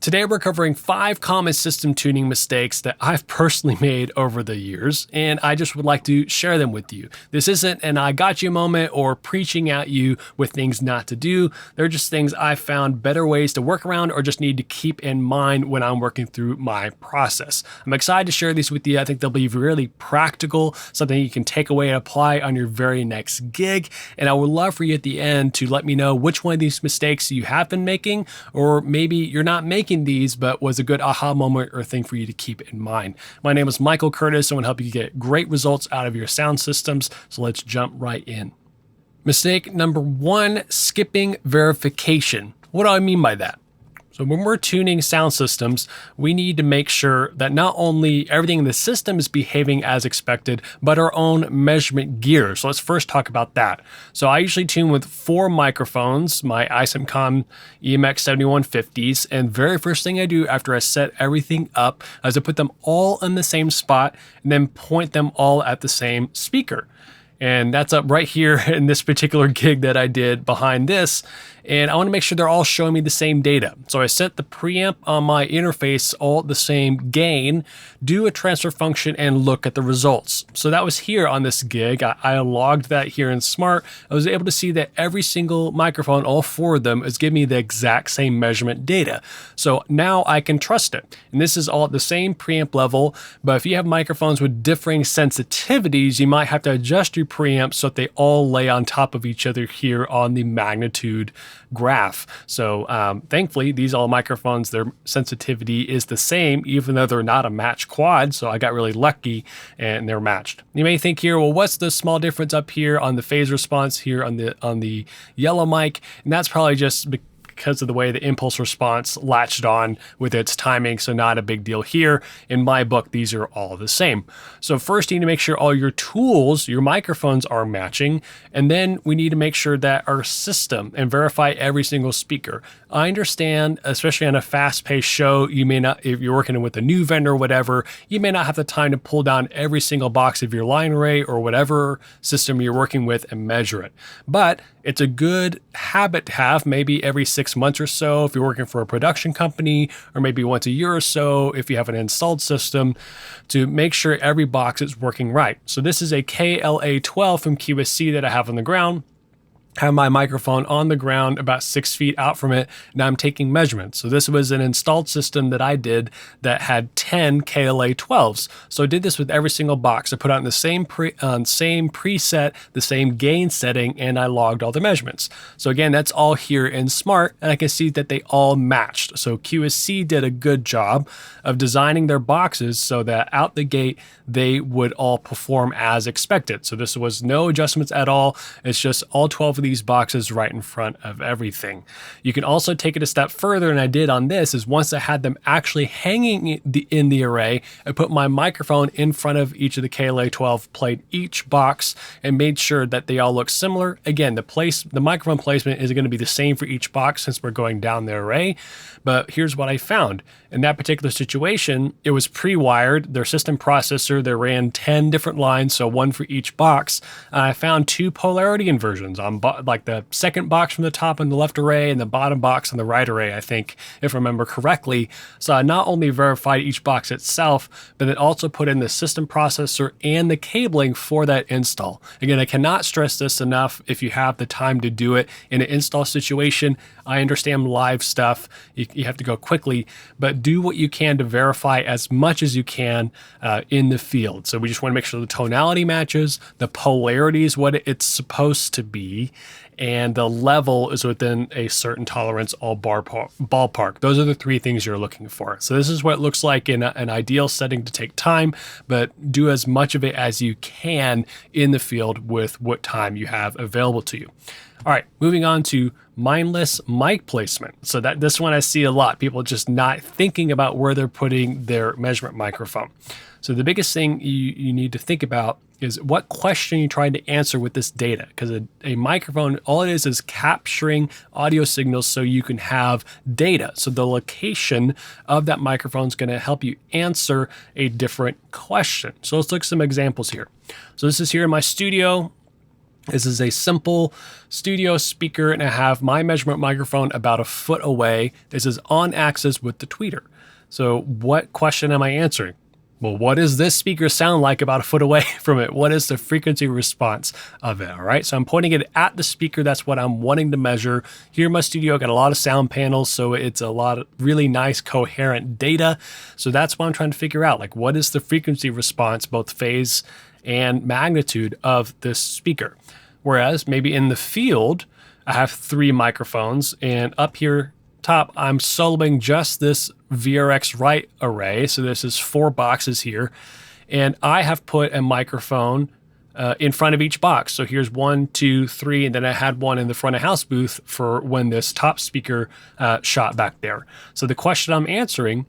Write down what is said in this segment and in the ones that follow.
Today we're covering 5 common system tuning mistakes that I've personally made over the years, and I just would like to share them with you. This isn't an I got you moment or preaching at you with things not to do. They're just things I've found better ways to work around or just need to keep in mind when I'm working through my process. I'm excited to share these with you. I think they'll be really practical, something you can take away and apply on your very next gig. And I would love for you at the end to let me know which one of these mistakes you have been making, or maybe you're not making these, but was a good aha moment or thing for you to keep in mind. My name is Michael Curtis. I want to help you get great results out of your sound systems. So let's jump right in. Mistake number 1, skipping verification. What do I mean by that? So when we're tuning sound systems, we need to make sure that not only everything in the system is behaving as expected, but our own measurement gear. So let's first talk about that. So I usually tune with 4 microphones, my ISMCOM EMX 7150s, and very first thing I do after I set everything up is I put them all in the same spot and then point them all at the same speaker. And that's up right here in this particular gig that I did behind this. And I want to make sure they're all showing me the same data. So I set the preamp on my interface all at the same gain, do a transfer function, and look at the results. So that was here on this gig. I logged that here in Smart. I was able to see that every single microphone, all 4 of them, is giving me the exact same measurement data. So now I can trust it. And this is all at the same preamp level, but if you have microphones with differing sensitivities, you might have to adjust your preamps so that they all lay on top of each other here on the magnitude graph. So thankfully, these all microphones, their sensitivity is the same, even though they're not a match quad. So I got really lucky and they're matched. You may think here, well, what's the small difference up here on the phase response here on the yellow mic? And that's probably just because of the way the impulse response latched on with its timing, so not a big deal here. In my book, these are all the same. So first you need to make sure all your tools, your microphones are matching, and then we need to make sure that our system and verify every single speaker. I understand, especially on a fast-paced show, you may not, if you're working with a new vendor or whatever, you may not have the time to pull down every single box of your line array or whatever system you're working with and measure it. But it's a good habit to have, maybe every 6 months or so if you're working for a production company, or maybe once a year or so if you have an installed system, to make sure every box is working right. So this is a KLA12 from QSC that I have on the ground. Have my microphone on the ground about 6 feet out from it. Now I'm taking measurements. So this was an installed system that I did that had 10 KLA12s. So I did this with every single box. I put out in the same preset, the same gain setting, and I logged all the measurements. So again, that's all here in Smart, and I can see that they all matched. So QSC did a good job of designing their boxes so that out the gate, they would all perform as expected. So this was no adjustments at all. It's just all 12 of these boxes right in front of everything. You can also take it a step further, and I did on this, is once I had them actually hanging in the array, I put my microphone in front of each of the KLA12, played each box, and made sure that they all look similar. Again, the microphone placement is going to be the same for each box since we're going down the array, but here's what I found. In that particular situation, it was pre-wired, their system processor, they ran 10 different lines, so 1 for each box. I found 2 polarity inversions on like the second box from the top in the left array and the bottom box on the right array, I think, if I remember correctly. So I not only verified each box itself, but then also put in the system processor and the cabling for that install. Again, I cannot stress this enough. If you have the time to do it in an install situation, I understand live stuff, you have to go quickly, but do what you can to verify as much as you can in the field. So we just want to make sure the tonality matches, the polarity is what it's supposed to be, and the level is within a certain tolerance, all ballpark. Those are the 3 things you're looking for. So this is what it looks like in an ideal setting to take time, but do as much of it as you can in the field with what time you have available to you. All right, moving on to mindless mic placement. So this one I see a lot, people just not thinking about where they're putting their measurement microphone. So the biggest thing you need to think about is what question you're trying to answer with this data, because a microphone, all it is capturing audio signals so you can have data. So the location of that microphone is going to help you answer a different question. So let's look at some examples here. So this is here in my studio. This is a simple studio speaker, and I have my measurement microphone about a foot away. This is on axis with the tweeter. So what question am I answering? Well, what does this speaker sound like about a foot away from it? What is the frequency response of it? All right, so I'm pointing it at the speaker. That's what I'm wanting to measure. Here in my studio, I've got a lot of sound panels, so it's a lot of really nice coherent data. So that's what I'm trying to figure out. Like, what is the frequency response, both phase and magnitude of this speaker? Whereas maybe in the field, I have 3 microphones, and up here top, I'm soloing just this VRX right array. So this is 4 boxes here. And I have put a microphone in front of each box. So here's 1, 2, 3, and then I had one in the front of house booth for when this top speaker shot back there. So the question I'm answering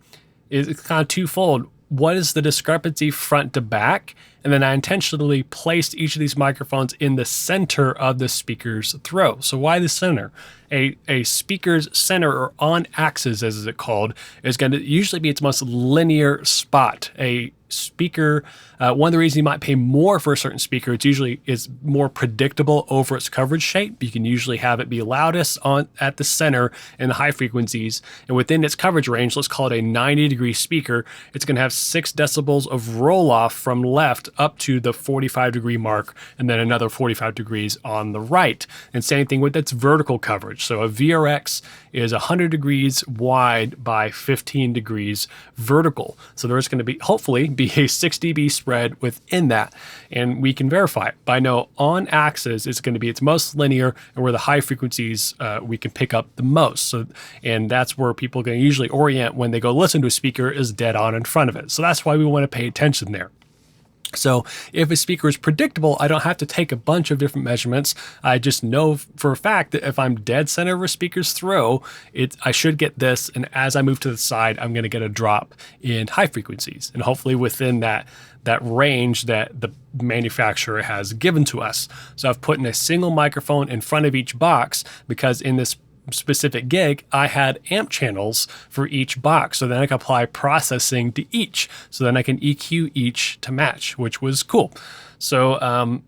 is kind of twofold. What is the discrepancy front to back? And then I intentionally placed each of these microphones in the center of the speaker's throw. So why the center? A speaker's center, or on axis as it's called, is going to usually be its most linear spot. A speaker, one of the reasons you might pay more for a certain speaker, it's usually is more predictable over its coverage shape. You can usually have it be loudest at the center in the high frequencies, and within its coverage range, let's call it a 90-degree speaker, it's going to have 6 decibels of roll off from left up to the 45-degree mark, and then another 45 degrees on the right. And same thing with its vertical coverage. So a VRX is 100 degrees wide by 15 degrees vertical. So there's going to be, hopefully, be a 6 dB spread within that, and we can verify it. But I know on axis it's going to be its most linear, and where the high frequencies we can pick up the most. So, and that's where people are going to usually orient when they go listen to a speaker, is dead on in front of it. So that's why we want to pay attention there. So if a speaker is predictable, I don't have to take a bunch of different measurements. I just know for a fact that if I'm dead center of a speaker's throw, I should get this. And as I move to the side, I'm going to get a drop in high frequencies. And hopefully within that range that the manufacturer has given to us. So I've put in a single microphone in front of each box, because in this specific gig, I had amp channels for each box. So then I can apply processing to each. So then I can EQ each to match, which was cool. So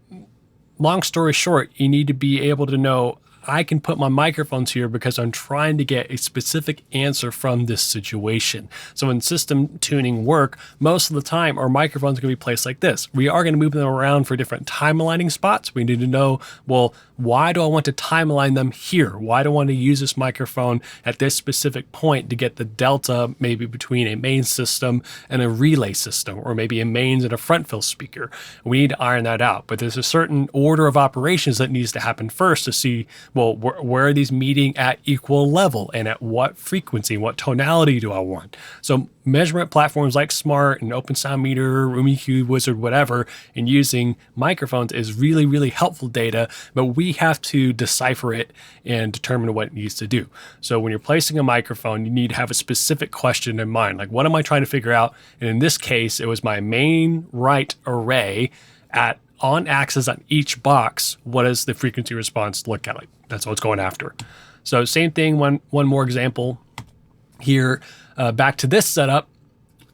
long story short, you need to be able to know, I can put my microphones here because I'm trying to get a specific answer from this situation. So in system tuning work, most of the time our microphones are going to be placed like this. We are going to move them around for different time aligning spots. We need to know, well, why do I want to time align them here? Why do I want to use this microphone at this specific point to get the delta maybe between a main system and a relay system, or maybe a mains and a front fill speaker? We need to iron that out. But there's a certain order of operations that needs to happen first to see, well, where are these meeting at equal level, and at what frequency, what tonality do I want? So measurement platforms like Smart and Open Sound Meter, Room EQ Wizard, whatever, and using microphones is really, really helpful data, but we have to decipher it and determine what it needs to do. So when you're placing a microphone, you need to have a specific question in mind. Like, what am I trying to figure out? And in this case, it was my main right array on axis on each box. What does the frequency response look at? Like, that's what it's going after. So same thing, one more example here. Back to this setup,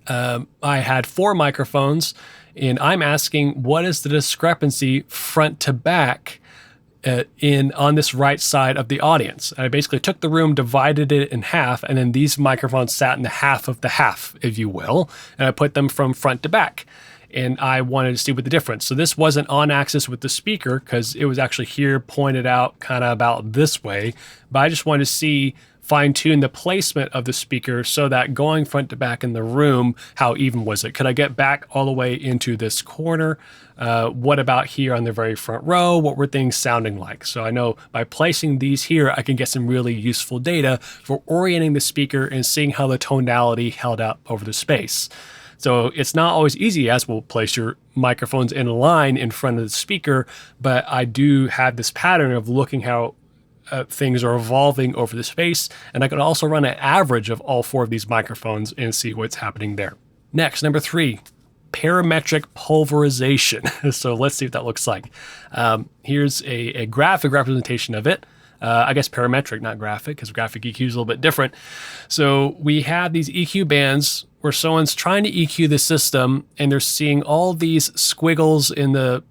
I had 4 microphones, and I'm asking, what is the discrepancy front to back on this right side of the audience? I basically took the room, divided it in half, and then these microphones sat in the half of the half, if you will, and I put them from front to back. And I wanted to see what the difference. So this wasn't on axis with the speaker, because it was actually here pointed out kind of about this way, but I just wanted to fine tune the placement of the speaker so that going front to back in the room, how even was it? Could I get back all the way into this corner? What about here on the very front row? What were things sounding like? So I know by placing these here, I can get some really useful data for orienting the speaker and seeing how the tonality held up over the space. So it's not always easy as we'll place your microphones in a line in front of the speaker, but I do have this pattern of looking how things are evolving over the space, and I can also run an average of all 4 of these microphones and see what's happening there. Next, number 3, parametric pulverization. So let's see what that looks like. Here's a graphic representation of it. I guess parametric, not graphic, because graphic EQ is a little bit different. So we have these EQ bands where someone's trying to EQ the system, and they're seeing all these squiggles in the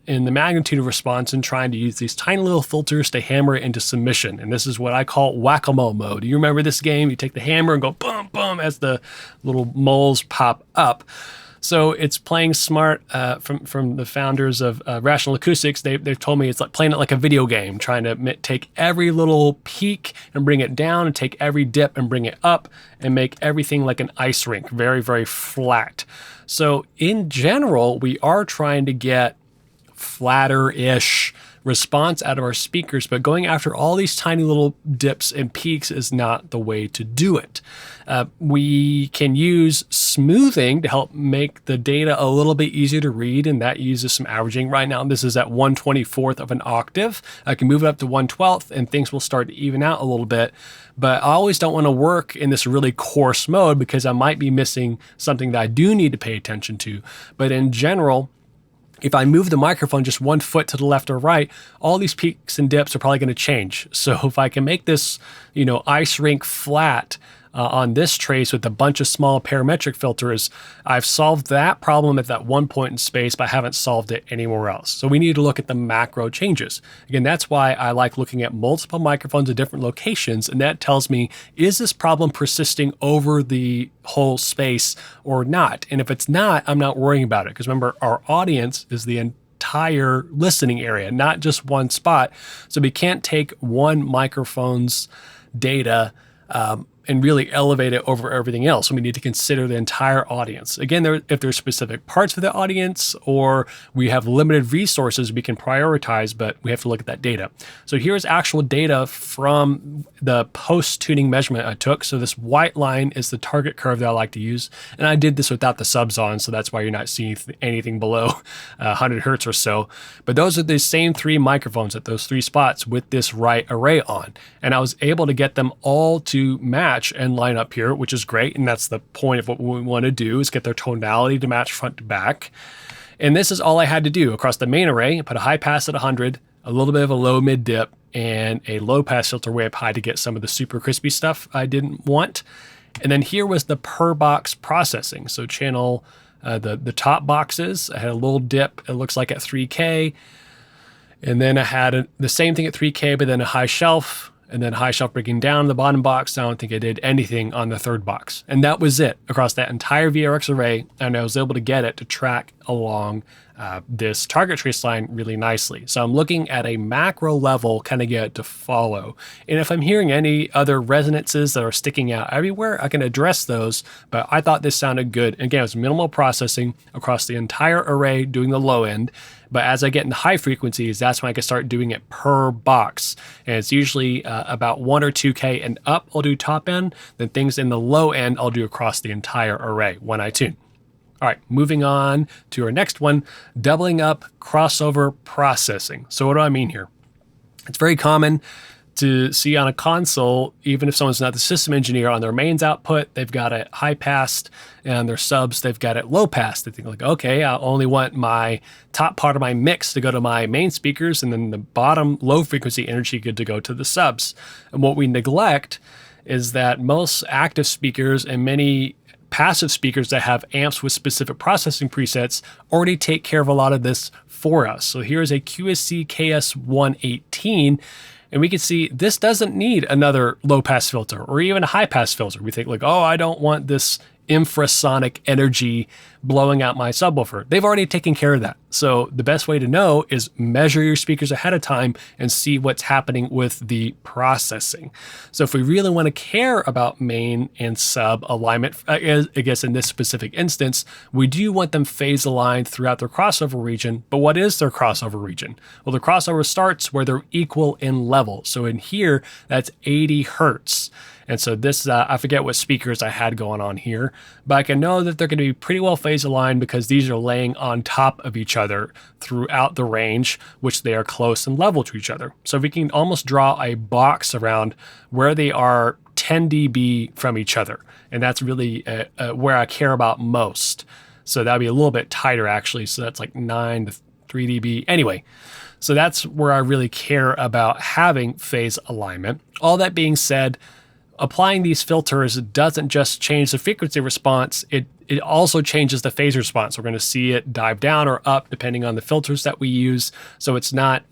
in the magnitude of response and trying to use these tiny little filters to hammer it into submission. And this is what I call whack-a-mole mode. You remember this game? You take the hammer and go boom, boom as the little moles pop up. So it's playing smart from the founders of Rational Acoustics. They've told me it's like playing it like a video game, trying to take every little peak and bring it down and take every dip and bring it up and make everything like an ice rink, very, very flat. So in general, we are trying to get flatter-ish response out of our speakers, but going after all these tiny little dips and peaks is not the way to do it. We can use smoothing to help make the data a little bit easier to read, and that uses some averaging. Right now, this is at 1/24th of an octave. I can move it up to 1/12th, and things will start to even out a little bit. But I always don't want to work in this really coarse mode because I might be missing something that I do need to pay attention to. But in general, if I move the microphone just 1 foot to the left or right, all these peaks and dips are probably going to change. So if I can make this, ice rink flat on this trace with a bunch of small parametric filters, I've solved that problem at that one point in space, but I haven't solved it anywhere else. So we need to look at the macro changes. Again, that's why I like looking at multiple microphones at different locations, and that tells me, is this problem persisting over the whole space or not? And if it's not, I'm not worrying about it, because remember, our audience is the entire listening area, not just one spot. So we can't take one microphone's data and really elevate it over everything else. So we need to consider the entire audience. Again, if there's specific parts of the audience or we have limited resources, we can prioritize, but we have to look at that data. So here's actual data from the post-tuning measurement I took. So this white line is the target curve that I like to use. And I did this without the subs on, so that's why you're not seeing anything below 100 hertz or so. But those are the same 3 microphones at those 3 spots with this right array on. And I was able to get them all to match and line up here, which is great. And that's the point of what we want to do, is get their tonality to match front to back. And this is all I had to do across the main array. Put a high pass at 100, a little bit of a low mid dip, and a low pass filter way up high to get some of the super crispy stuff I didn't want. And then here was the per box processing. So channel the top boxes, I had a little dip, it looks like at 3K. And then I had the same thing at 3K, but then a high shelf, and then high shelf breaking down the bottom box. I don't think I did anything on the third box. And that was it across that entire VRX array. And I was able to get it to track along this target trace line really nicely. So I'm looking at a macro level, kind of get it to follow. And if I'm hearing any other resonances that are sticking out everywhere, I can address those. But I thought this sounded good. And again, it was minimal processing across the entire array, doing the low end. But as I get into high frequencies, that's when I can start doing it per box. And it's usually about 1 or 2K and up, I'll do top end. Then things in the low end, I'll do across the entire array when I tune. All right, moving on to our next one, doubling up crossover processing. So what do I mean here? It's very common to see on a console, even if someone's not the system engineer, on their mains output, they've got it high passed, and their subs, they've got it low passed. They think like, okay, I only want my top part of my mix to go to my main speakers, and then the bottom low frequency energy good to go to the subs. And what we neglect is that most active speakers and many passive speakers that have amps with specific processing presets already take care of a lot of this for us. So here's a QSC KS118, and we can see this doesn't need another low pass filter or even a high pass filter. We think like, oh, I don't want this infrasonic energy blowing out my subwoofer. They've already taken care of that. So the best way to know is measure your speakers ahead of time and see what's happening with the processing. So if we really want to care about main and sub alignment, I guess in this specific instance, we do want them phase aligned throughout their crossover region. But what is their crossover region? Well, the crossover starts where they're equal in level. So in here, that's 80 hertz. And so this, I forget what speakers I had going on here, but I can know that they're going to be pretty well phase aligned because these are laying on top of each other throughout the range, which they are close and level to each other. So we can almost draw a box around where they are 10 dB from each other. And that's really where I care about most. So that'd be a little bit tighter actually. So that's like 9 to 3 dB. Anyway, so that's where I really care about having phase alignment. All that being said, applying these filters doesn't just change the frequency response, it it also changes the phase response. We're going to see it dive down or up depending on the filters that we use. So it's not,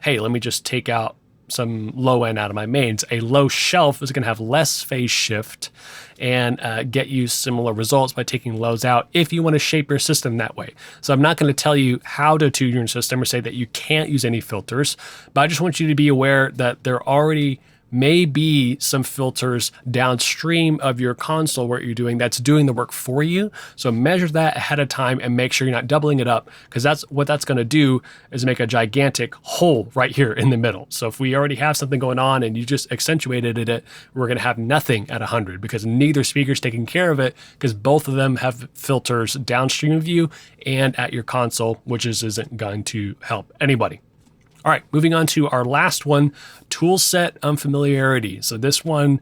hey, let me just take out some low end out of my mains. A low shelf is going to have less phase shift and get you similar results by taking lows out if you want to shape your system that way. So I'm not going to tell you how to tune your system or say that you can't use any filters, but I just want you to be aware that there already may be some filters downstream of your console where you're doing that's doing the work for you. So measure that ahead of time and make sure you're not doubling it up, because that's what that's going to do is make a gigantic hole right here in the middle. So if we already have something going on and you just accentuated it, we're going to have nothing at 100 because neither speaker's taking care of it, because both of them have filters downstream of you and at your console, which isn't going to help anybody. All right, moving on to our last one, Toolset Unfamiliarity. So this one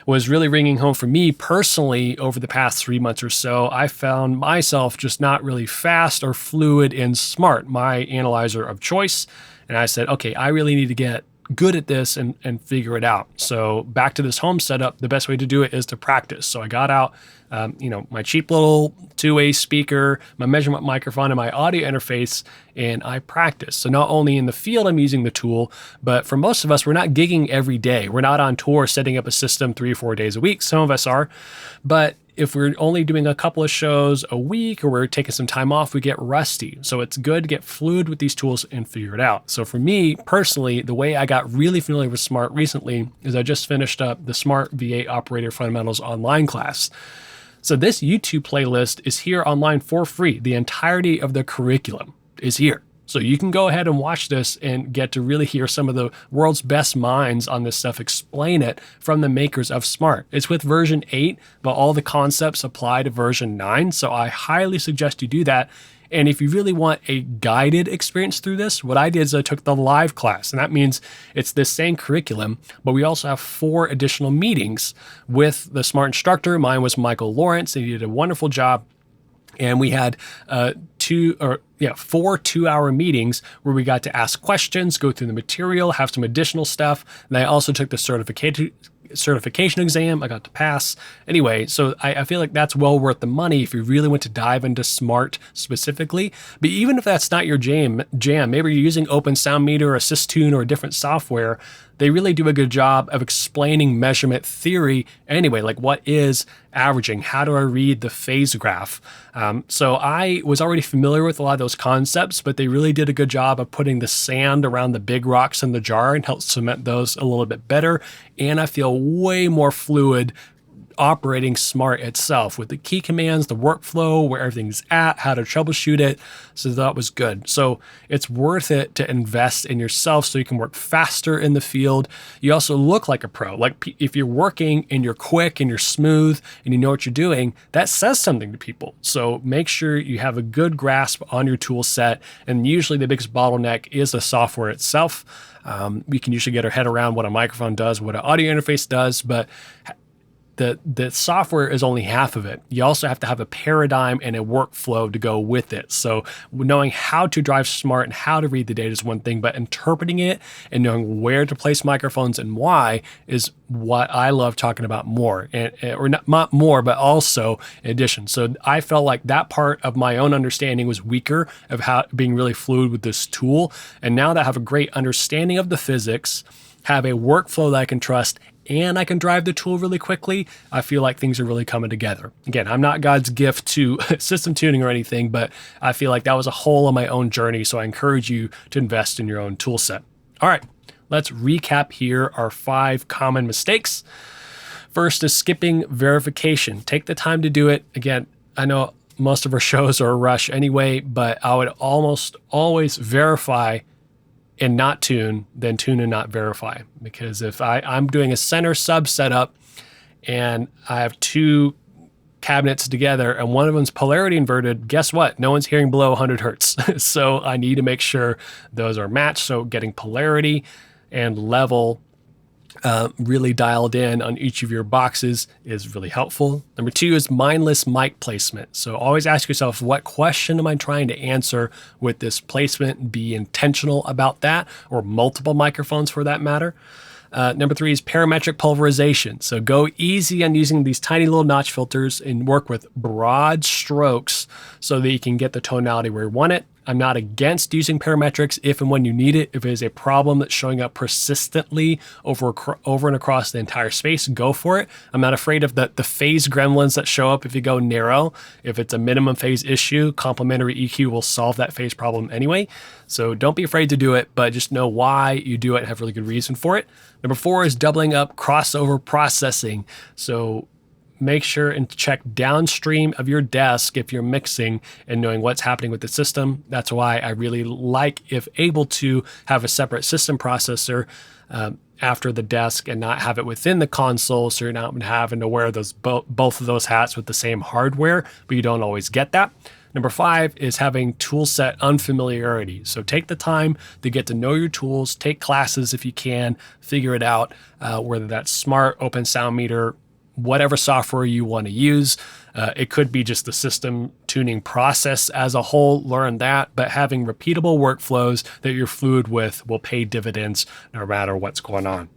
was really ringing home for me personally over the past 3 months or so. I found myself just not really fast or fluid in Smart, my analyzer of choice. And I said, okay, I really need to get good at this and figure it out. So back to this home setup, the best way to do it is to practice. So I got out, my cheap little two-way speaker, my measurement microphone, and my audio interface, and I practice. So not only in the field I'm using the tool, but for most of us, we're not gigging every day. We're not on tour setting up a system 3 or 4 days a week. Some of us are, but if we're only doing a couple of shows a week or we're taking some time off, we get rusty. So it's good to get fluid with these tools and figure it out. So for me personally, the way I got really familiar with Smart recently is I just finished up the Smart V8 Operator Fundamentals online class. So this YouTube playlist is here online for free. The entirety of the curriculum is here. So you can go ahead and watch this and get to really hear some of the world's best minds on this stuff explain it from the makers of Smart. It's with version 8, but all the concepts apply to version 9. So I highly suggest you do that. And if you really want a guided experience through this, what I did is I took the live class, and that means it's the same curriculum, but we also have 4 additional meetings with the Smart instructor. Mine was Michael Lawrence, and he did a wonderful job. And we had 4 2-hour meetings where we got to ask questions, go through the material, have some additional stuff. And I also took the certification exam. I got to pass. Anyway, so I feel like that's well worth the money if you really want to dive into Smart specifically. But even if that's not your jam, maybe you're using Open Sound Meter or Assistune or a different software, they really do a good job of explaining measurement theory anyway, like what is averaging? How do I read the phase graph? So I was already familiar with a lot of those concepts, but they really did a good job of putting the sand around the big rocks in the jar and helped cement those a little bit better. And I feel way more fluid operating Smart itself with the key commands, the workflow, where everything's at, how to troubleshoot it. So that was good. So it's worth it to invest in yourself so you can work faster in the field. You also look like a pro. Like if you're working and you're quick and you're smooth and you know what you're doing, that says something to people. So make sure you have a good grasp on your tool set. And usually the biggest bottleneck is the software itself. We can usually get our head around what a microphone does, what an audio interface does, but the software is only half of it. You also have to have a paradigm and a workflow to go with it. So knowing how to drive Smart and how to read the data is one thing, but interpreting it and knowing where to place microphones and why is what I love talking about more, or not more, but also in addition. So I felt like that part of my own understanding was weaker of how being really fluid with this tool. And now that I have a great understanding of the physics, have a workflow that I can trust, and I can drive the tool really quickly, I feel like things are really coming together. Again, I'm not God's gift to system tuning or anything, but I feel like that was a hole in my own journey. So I encourage you to invest in your own tool set. All right, let's recap here our 5 common mistakes. First is skipping verification. Take the time to do it. Again, I know most of our shows are a rush anyway, but I would almost always verify and not tune, then tune and not verify. Because if I'm doing a center sub setup and I have 2 cabinets together and one of them's polarity inverted, guess what? No one's hearing below 100 hertz. So I need to make sure those are matched. So getting polarity and level really dialed in on each of your boxes is really helpful. Number 2 is mindless mic placement. So always ask yourself, what question am I trying to answer with this placement? Be intentional about that, or multiple microphones for that matter. Number 3 is parametric pulverization. So go easy on using these tiny little notch filters and work with broad strokes so that you can get the tonality where you want it. I'm not against using parametrics if and when you need it. If it is a problem that's showing up persistently over and across the entire space, go for it. I'm not afraid of the phase gremlins that show up if you go narrow. If it's a minimum phase issue, complementary EQ will solve that phase problem anyway. So don't be afraid to do it, but just know why you do it and have really good reason for it. Number 4 is doubling up crossover processing. So make sure and check downstream of your desk if you're mixing and knowing what's happening with the system. That's why I really like, if able to, have a separate system processor after the desk and not have it within the console, so you're not having to wear those both of those hats with the same hardware, but you don't always get that. Number 5 is having toolset unfamiliarity. So take the time to get to know your tools, take classes if you can, figure it out, whether that's Smart, Open Sound Meter, whatever software you want to use. It could be just the system tuning process as a whole, learn that, but having repeatable workflows that you're fluid with will pay dividends no matter what's going on.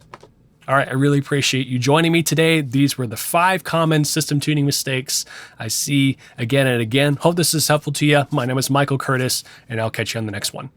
All right, I really appreciate you joining me today. These were the 5 common system tuning mistakes I see again and again. Hope this is helpful to you. My name is Michael Curtis, and I'll catch you on the next one.